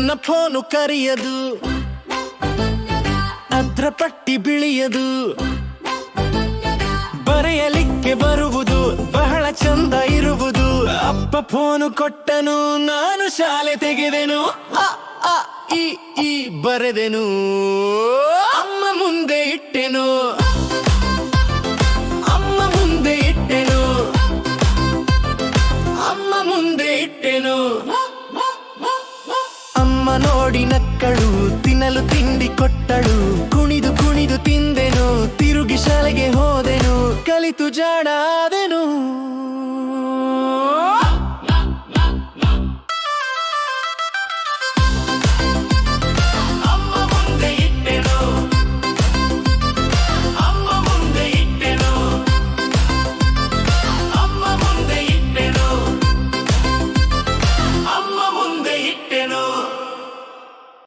ನನ್ನ ಫೋನು ಕರೆಯದು, ಅದ್ರ ಪಟ್ಟಿ ಬಿಳಿಯದು, ಬರೆಯಲಿಕ್ಕೆ ಬರುವುದು, ಬಹಳ ಚಂದ ಇರುವುದು. ಅಪ್ಪ ಫೋನು ಕೊಟ್ಟನು, ನಾನು ಶಾಲೆ ತೆಗೆದೆನು, ಅ ಆ ಇ ಈ ಬರೆದೆನು. ಅಮ್ಮ ಮುಂದೆ ಇಟ್ಟೆನು, ಅಮ್ಮ ಮುಂದೆ ಇಟ್ಟೆನು, ಅಮ್ಮ ಮುಂದೆ ಇಟ್ಟೆನು. ಅಮ್ಮ ನೋಡಿ ನಕ್ಕಳು, ತಿನ್ನಲು ತಿಂಡಿ ಕೊಟ್ಟಳು. ಕುಣಿದು ಕುಣಿದು ತಿಂದೆನು, ತಿರುಗಿ ಶಾಲೆಗೆ ಹೋದೆನು, ಕಲಿತು ಜಾಣ ಆದೆನು.